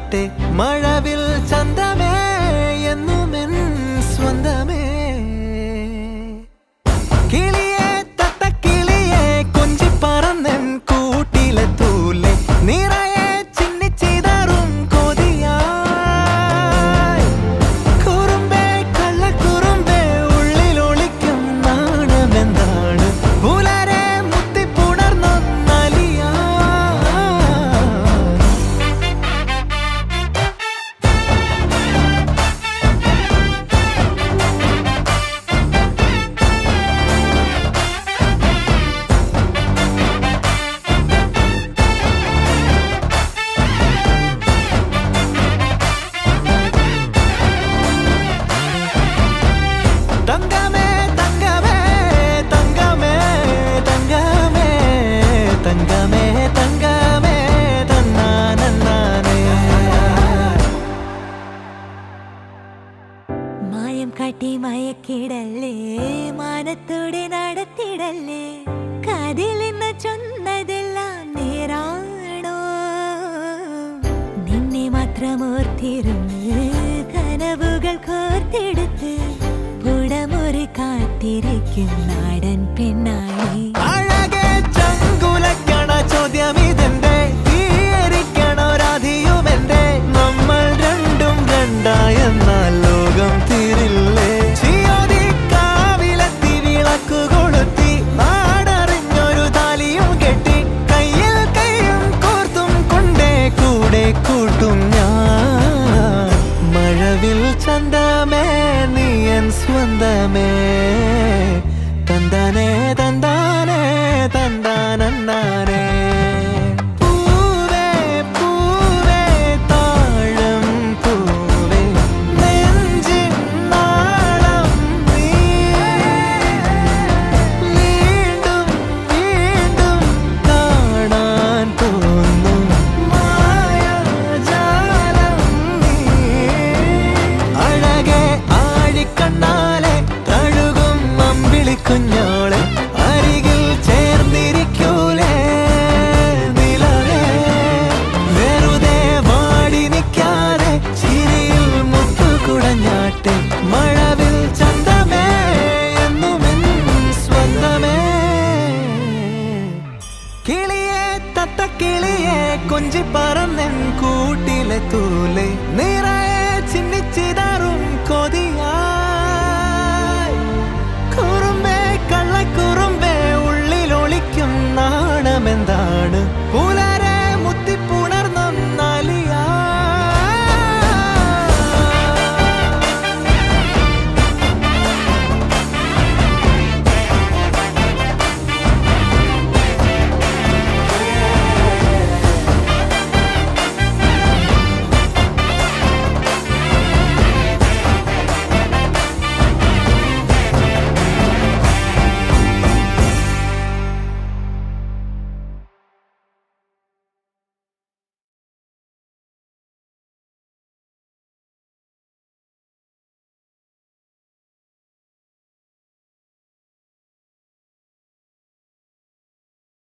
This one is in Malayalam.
കൊണ്ടാട്ടെ മഴവിൽ ചന്തമേ എന്നുമെൻ സ്വന്തമേ കിളിയെ തത്തക്കിളിയെ കൊഞ്ചി പറന്നെൻ കൂട്ടിലെ തൂലെ നിറയെ ചിന്നിച്ചിതറും കൊതിയായി കുറുമ്പേ കള്ളക്കുറുമ്പേ ഉള്ളിലൊളിക്കും നാണമെന്താണ് പുലരെ മുത്തിപ്പുണർന്നൊന്നലിയാ തങ്കമേ തങ്കമേ തങ്കമേ തങ്കമേ തങ്കമേ തങ്കമേ തന്നാനേ മായം കാട്ടി മയക്കിടല്ലേ മാനത്തോടെ നടത്തിടല്ലേ കാതിലിന്ന് ചൊന്നതെല്ലാം നേരാണോ നിന്നെ മാത്രം ഓർത്തിരുന്ന് കനവുകൾ കോർത്തെടുത്ത് പുടമുറി കാത്തിരിക്കും നാടൻ പെണ്ണായി അഴകെ ചങ്കുലക്കണ ചോദ്യം ഇതെന്റെ തീയരിക്കണോ രാധിയുമെന്റെ നമ്മൾ രണ്ടും രണ്ടായെന്നാൽ ലോകം തീരില്ലേ ചിയോതി കാവിലെത്തി വിളക്കു കൊളുത്തി നാടറിഞ്ഞൊരു താലിയും കെട്ടി കയ്യിൽ കൈയും കോർത്തും കൊണ്ടേ കൂടെ കൂട്ടും ഞാൻ മഴവിൽ ചന്തമേ നീ എൻ സ്വന്തമേ തന്താനേ തന്താനേ തന്താനേ പൂവേ പൂവേ താഴം പൂവേ നെഞ്ചിൻ നാളം നീ വീണ്ടും വീണ്ടും കാണാൻ തോന്നും മായാജാലം നീ അഴകെ ആഴിക്കണ്ണാലെ തഴുകും അമ്പിളിക്കുഞ്ഞോളെ അരികിൽ ചേർന്നിരിക്കൂലേ നിലവേ വെറുതെ വാടി നിൽക്കാതെ ചിരിയിൽ മുത്തുകുടഞ്ഞാട്ടെ മഴവിൽ ചന്തമേ എന്നുമെൻ സ്വന്തമേ കിളിയെ തത്തക്കിളിയെ കൊഞ്ചി പറന്നെൻ കൂട്ടിലെ തൂലെ നിറയെ